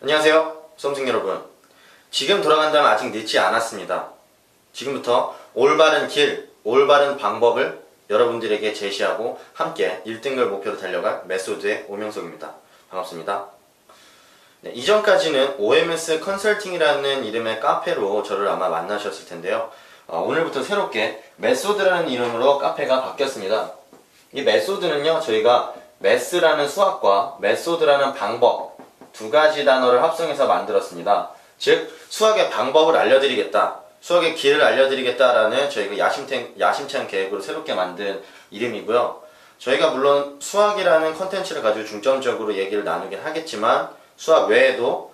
안녕하세요, 수험생 여러분. 지금 돌아간다면 아직 늦지 않았습니다. 지금부터 올바른 길, 올바른 방법을 여러분들에게 제시하고 함께 1등을 목표로 달려갈 메소드의 오명석입니다. 반갑습니다. 네, 이전까지는 OMS 컨설팅이라는 이름의 카페로 저를 아마 만나셨을 텐데요. 오늘부터 새롭게 메소드라는 이름으로 카페가 바뀌었습니다. 이 메소드는요, 저희가 매스라는 수학과 메소드라는 방법 두 가지 단어를 합성해서 만들었습니다. 즉, 수학의 방법을 알려드리겠다, 수학의 길을 알려드리겠다라는 저희가 야심찬 계획으로 새롭게 만든 이름이고요. 저희가 물론 수학이라는 컨텐츠를 가지고 중점적으로 얘기를 나누긴 하겠지만 수학 외에도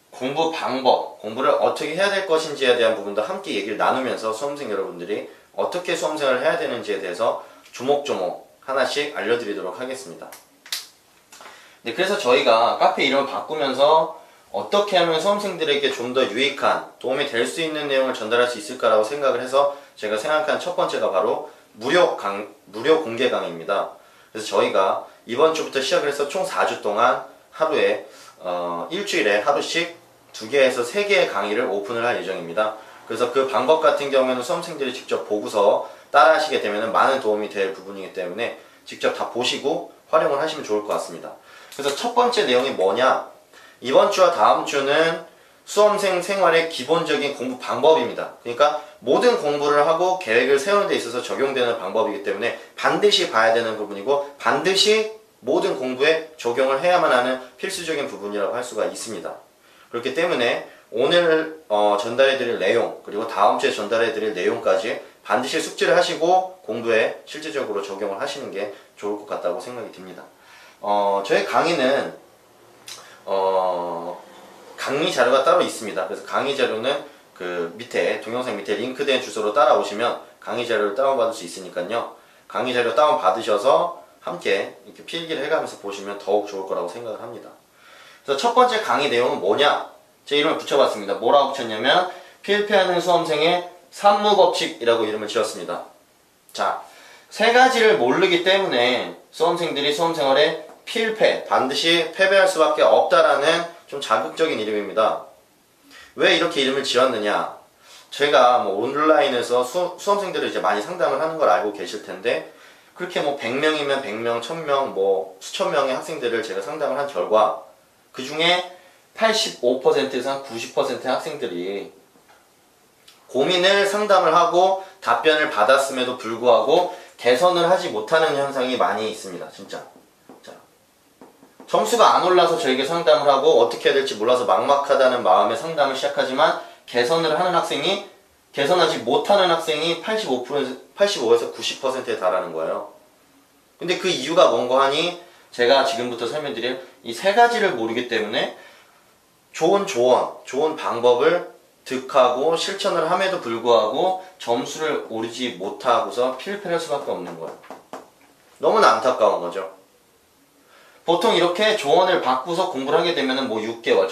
공부 방법, 공부를 어떻게 해야 될 것인지에 대한 부분도 함께 얘기를 나누면서 수험생 여러분들이 어떻게 수험생활을 해야 되는지에 대해서 조목조목 하나씩 알려드리도록 하겠습니다. 네, 그래서 저희가 카페 이름을 바꾸면서 어떻게 하면 수험생들에게 좀 더 유익한, 도움이 될 수 있는 내용을 전달할 수 있을까라고 생각을 해서 제가 생각한 첫 번째가 바로 무료 공개 강의입니다. 그래서 저희가 이번 주부터 시작을 해서 총 4주 동안 하루에 일주일에 하루씩 2개에서 3개의 강의를 오픈을 할 예정입니다. 그래서 그 방법 같은 경우에는 수험생들이 직접 보고서 따라 하시게 되면 많은 도움이 될 부분이기 때문에 직접 다 보시고 활용을 하시면 좋을 것 같습니다. 그래서 첫 번째 내용이 뭐냐? 이번 주와 다음 주는 수험생 생활의 기본적인 공부 방법입니다. 그러니까 모든 공부를 하고 계획을 세우는 데 있어서 적용되는 방법이기 때문에 반드시 봐야 되는 부분이고 반드시 모든 공부에 적용을 해야만 하는 필수적인 부분이라고 할 수가 있습니다. 그렇기 때문에 오늘 전달해드릴 내용, 그리고 다음 주에 전달해드릴 내용까지 반드시 숙지를 하시고 공부에 실질적으로 적용을 하시는 게 좋을 것 같다고 생각이 듭니다. 저희 강의는 강의 자료가 따로 있습니다. 그래서 강의 자료는 그 밑에 동영상 밑에 링크된 주소로 따라오시면 강의 자료를 다운받을 수 있으니까요. 강의 자료 다운받으셔서 함께 이렇게 필기를 해가면서 보시면 더욱 좋을 거라고 생각을 합니다. 그래서 첫 번째 강의 내용은 뭐냐? 제 이름을 붙여봤습니다. 뭐라고 붙였냐면 필패하는 수험생의 산무법칙이라고 이름을 지었습니다. 자, 세 가지를 모르기 때문에 수험생들이 수험생활에 필패, 반드시 패배할 수밖에 없다라는 좀 자극적인 이름입니다. 왜 이렇게 이름을 지었느냐? 제가 뭐 온라인에서 수험생들을 이제 많이 상담을 하는 걸 알고 계실 텐데 그렇게 뭐 100명이면 100명, 1000명, 뭐 수천 명의 학생들을 제가 상담을 한 결과 그 중에 85%에서 90%의 학생들이 고민을 상담을 하고 답변을 받았음에도 불구하고 개선을 하지 못하는 현상이 많이 있습니다. 진짜. 자, 점수가 안 올라서 저에게 상담을 하고 어떻게 해야 될지 몰라서 막막하다는 마음에 상담을 시작하지만 개선을 하는 학생이 개선하지 못하는 학생이 85에서 90%에 달하는 거예요. 근데 그 이유가 뭔가 하니 제가 지금부터 설명드릴 이 세 가지를 모르기 때문에 좋은 조언, 좋은 방법을 득하고 실천을 함에도 불구하고 점수를 오르지 못하고서 필패할 수밖에 없는 거예요. 너무나 안타까운 거죠. 보통 이렇게 조언을 받고서 공부를 하게 되면은 뭐 6개월,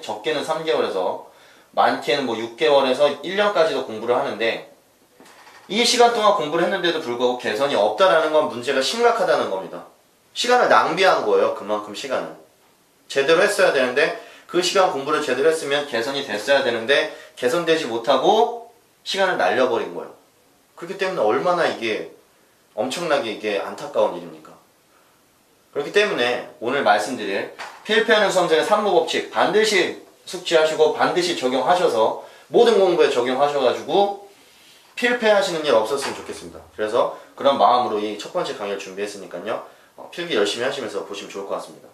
적게는 3개월에서 많게는 뭐 6개월에서 1년까지도 공부를 하는데 이 시간 동안 공부를 했는데도 불구하고 개선이 없다라는 건 문제가 심각하다는 겁니다. 시간을 낭비한 거예요. 그만큼 시간을. 제대로 했어야 되는데 그 시간 공부를 제대로 했으면 개선이 됐어야 되는데 개선되지 못하고 시간을 날려버린 거예요. 그렇기 때문에 얼마나 이게 엄청나게 이게 안타까운 일입니까? 그렇기 때문에 오늘 말씀드릴 필패하는 수험생의 산무법칙 반드시 숙지하시고 반드시 적용하셔서 모든 공부에 적용하셔가지고 필패하시는 일 없었으면 좋겠습니다. 그래서 그런 마음으로 이 첫 번째 강의를 준비했으니까요. 필기 열심히 하시면서 보시면 좋을 것 같습니다.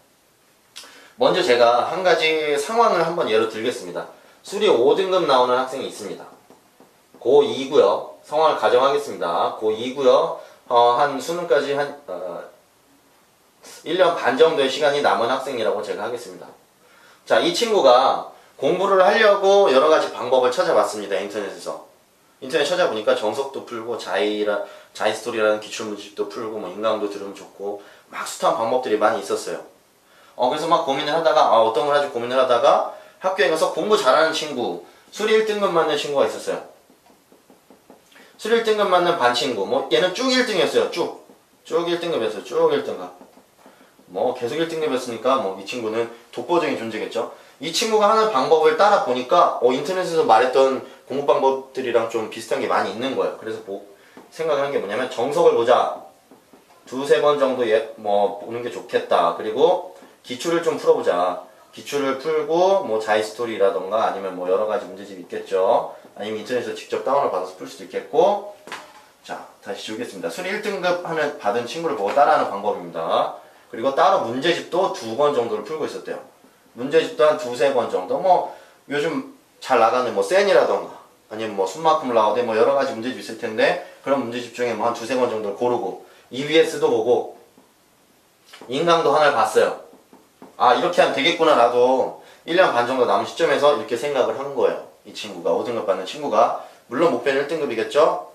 먼저 제가 한 가지 상황을 한번 예로 들겠습니다. 수리 5등급 나오는 학생이 있습니다. 고2고요. 상황을 가정하겠습니다. 고2고요. 한 수능까지 한 1년 반 정도의 시간이 남은 학생이라고 제가 하겠습니다. 자, 이 친구가 공부를 하려고 여러 가지 방법을 찾아봤습니다. 인터넷에서. 인터넷 찾아보니까 정석도 풀고 자이스토리라는 기출문집도 풀고 뭐 인강도 들으면 좋고 막 숱한 방법들이 많이 있었어요. 그래서 막 고민을 하다가 어떤 걸 하지 고민을 하다가 학교에 가서 공부 잘하는 친구, 수리 1등급 맞는 친구가 있었어요. 수리 1등급 맞는 반 친구, 뭐 얘는 쭉 1등이었어요. 쭉 1등급이었어요. 쭉 1등급. 뭐 계속 1등급이었으니까 뭐 이 친구는 독보적인 존재겠죠. 이 친구가 하는 방법을 따라 보니까 인터넷에서 말했던 공부 방법들이랑 좀 비슷한 게 많이 있는 거예요. 그래서 생각을 한 게 뭐냐면 정석을 보자. 두세 번 정도 뭐 보는 게 좋겠다. 그리고 기출을 좀 풀어보자. 기출을 풀고 뭐 자이스토리라던가 아니면 뭐 여러 가지 문제집이 있겠죠. 아니면 인터넷에서 직접 다운을 받아서 풀 수도 있겠고. 자, 다시 지우겠습니다. 수리 1등급 하면 받은 친구를 보고 따라하는 방법입니다. 그리고 따로 문제집도 2번 정도를 풀고 있었대요. 문제집도 한 2~3번 정도. 뭐 요즘 잘 나가는 뭐 센이라던가 아니면 뭐 숨막힘 라우데 뭐 여러 가지 문제집 있을 텐데 그런 문제집 중에 뭐 한 2~3번 정도를 고르고 EBS도 보고 인강도 하나를 봤어요. 아, 이렇게 하면 되겠구나. 나도 1년 반 정도 남은 시점에서 이렇게 생각을 한 거예요. 이 친구가 5등급 받는 친구가 물론 목표는 1등급이겠죠.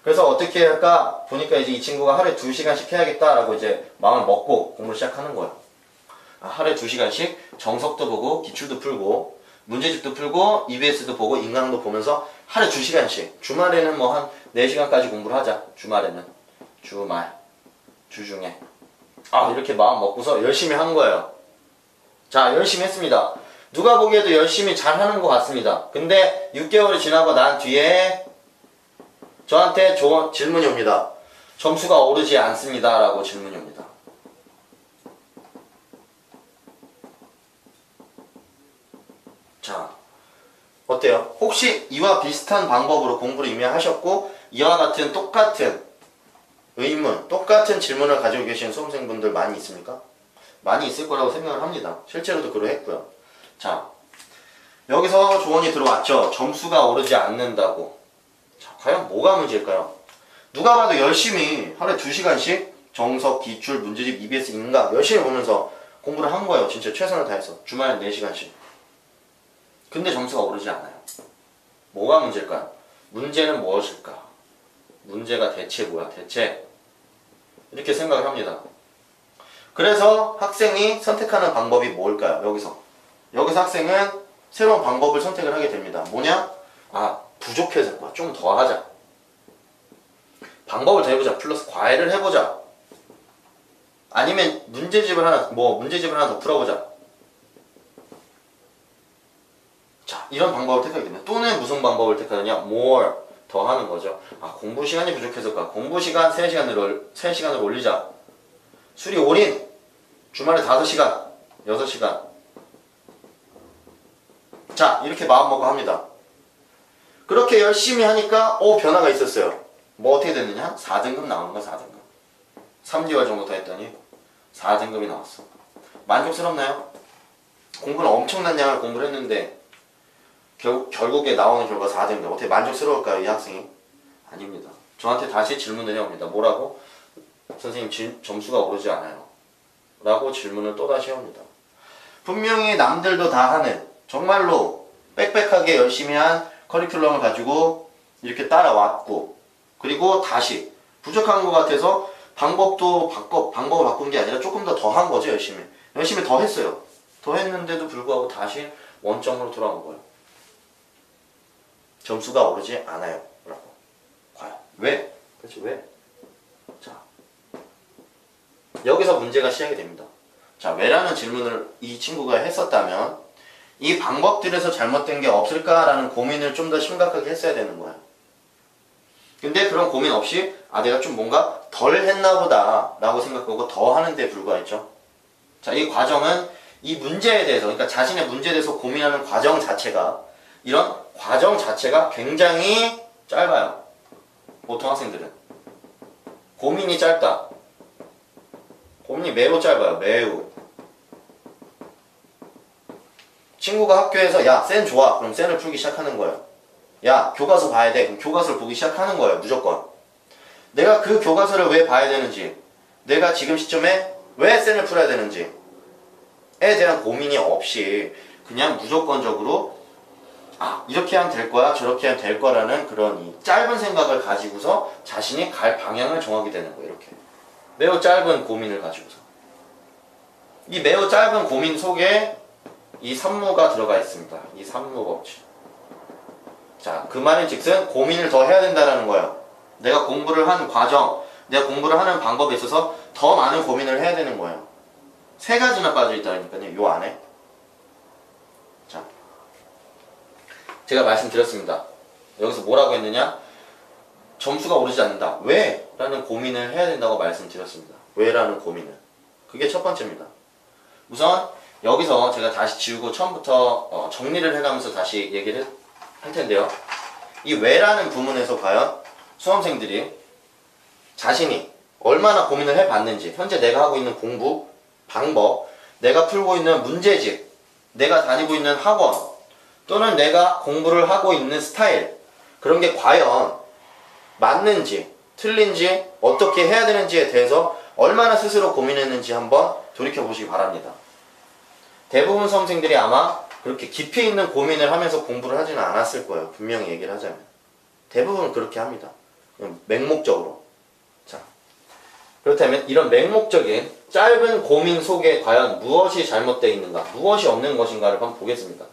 그래서 어떻게 할까 보니까 이제 이 친구가 하루에 2시간씩 해야겠다라고 이제 마음을 먹고 공부를 시작하는 거예요. 하루에 2시간씩 정석도 보고 기출도 풀고 문제집도 풀고 EBS도 보고 인강도 보면서 하루에 2시간씩 주말에는 뭐 한 4시간까지 공부를 하자. 주말에는 주중에 이렇게 마음 먹고서 열심히 한 거예요. 자, 열심히 했습니다. 누가 보기에도 열심히 잘하는 것 같습니다. 근데 6개월이 지나고 난 뒤에 저한테 질문이 옵니다. 점수가 오르지 않습니다 라고 질문이 옵니다. 자, 어때요? 혹시 이와 비슷한 방법으로 공부를 이미 하셨고 이와 같은 똑같은 의문, 똑같은 질문을 가지고 계시는 수험생분들 많이 있습니까? 많이 있을 거라고 생각을 합니다. 실제로도 그러했고요. 자, 여기서 조언이 들어왔죠. 점수가 오르지 않는다고. 자, 과연 뭐가 문제일까요? 누가 봐도 열심히 하루에 2시간씩 정석, 기출, 문제집, EBS, 인강 열심히 보면서 공부를 한 거예요. 진짜 최선을 다해서. 주말에 4시간씩. 근데 점수가 오르지 않아요. 뭐가 문제일까요? 문제는 무엇일까? 문제가 대체 뭐야? 대체 이렇게 생각을 합니다. 그래서 학생이 선택하는 방법이 뭘까요? 여기서 학생은 새로운 방법을 선택을 하게 됩니다. 뭐냐? 부족해서 좀 더 하자. 방법을 더 해보자. 플러스 과외를 해보자. 아니면 문제집을 하나 더 풀어보자. 자, 이런 방법을 택하게 됩니다. 또는 무슨 방법을 택하느냐? more, 더 하는 거죠. 공부 시간이 부족해서일까? 공부 시간 3시간을 올리자. 수리 올인, 주말에 5시간, 6시간. 자, 이렇게 마음먹고 합니다. 그렇게 열심히 하니까 변화가 있었어요. 뭐 어떻게 됐느냐? 4등급 나오는 거야. 4등급. 3개월 정도 더 했더니 4등급이 나왔어. 만족스럽나요? 공부는 엄청난 양을 공부를 했는데 결국에 나오는 결과 4등급. 어떻게 만족스러울까요? 이 학생이? 아닙니다. 저한테 다시 질문을 해옵니다. 뭐라고? 선생님, 점수가 오르지 않아요. 라고 질문을 또다시 해옵니다. 분명히 남들도 다 하는 정말로 빽빽하게 열심히 한 커리큘럼을 가지고 이렇게 따라왔고, 그리고 다시 부족한 것 같아서 방법을 바꾼 게 아니라 조금 더 한 거죠. 열심히 더 했어요. 더 했는데도 불구하고 다시 원점으로 돌아온 거예요. 점수가 오르지 않아요. 라고. 과연 왜? 그렇지, 왜? 자, 여기서 문제가 시작이 됩니다. 자, 왜라는 질문을 이 친구가 했었다면 이 방법들에서 잘못된 게 없을까라는 고민을 좀 더 심각하게 했어야 되는 거예요. 근데 그런 고민 없이 내가 좀 뭔가 덜 했나 보다 라고 생각하고 더 하는 데 불과했죠. 자, 이 과정은 이 문제에 대해서, 그러니까 자신의 문제에 대해서 고민하는 과정 자체가, 이런 과정 자체가 굉장히 짧아요. 보통 학생들은 고민이 짧다. 고민이 매우 짧아요. 매우. 친구가 학교에서 센 좋아. 그럼 센을 풀기 시작하는 거예요. 교과서 봐야 돼. 그럼 교과서를 보기 시작하는 거예요. 무조건. 내가 그 교과서를 왜 봐야 되는지, 내가 지금 시점에 왜 센을 풀어야 되는지에 대한 고민이 없이 그냥 무조건적으로 이렇게 하면 될 거야, 저렇게 하면 될 거라는 그런 이 짧은 생각을 가지고서 자신이 갈 방향을 정하게 되는 거예요. 이렇게 매우 짧은 고민을 가지고서. 이 매우 짧은 고민 속에 이 산무가 들어가 있습니다. 이 산무 법칙. 자, 그 말인즉슨 고민을 더 해야 된다는 거예요. 내가 공부를 한 과정, 내가 공부를 하는 방법에 있어서 더 많은 고민을 해야 되는 거예요. 세 가지나 빠져있다니까요. 요 안에. 자, 제가 말씀드렸습니다. 여기서 뭐라고 했느냐? 점수가 오르지 않는다. 왜? 라는 고민을 해야 된다고 말씀드렸습니다. 왜? 라는 고민을. 그게 첫 번째입니다. 우선 여기서 제가 다시 지우고 처음부터 정리를 해가면서 다시 얘기를 할 텐데요. 이 왜라는 부분에서 과연 수험생들이 자신이 얼마나 고민을 해봤는지, 현재 내가 하고 있는 공부, 방법, 내가 풀고 있는 문제집, 내가 다니고 있는 학원, 또는 내가 공부를 하고 있는 스타일, 그런 게 과연 맞는지, 틀린지, 어떻게 해야 되는지에 대해서 얼마나 스스로 고민했는지 한번 돌이켜보시기 바랍니다. 대부분 수험생들이 아마 그렇게 깊이 있는 고민을 하면서 공부를 하지는 않았을 거예요. 분명히 얘기를 하자면. 대부분 그렇게 합니다. 맹목적으로. 자, 그렇다면 이런 맹목적인 짧은 고민 속에 과연 무엇이 잘못되어 있는가, 무엇이 없는 것인가를 한번 보겠습니다.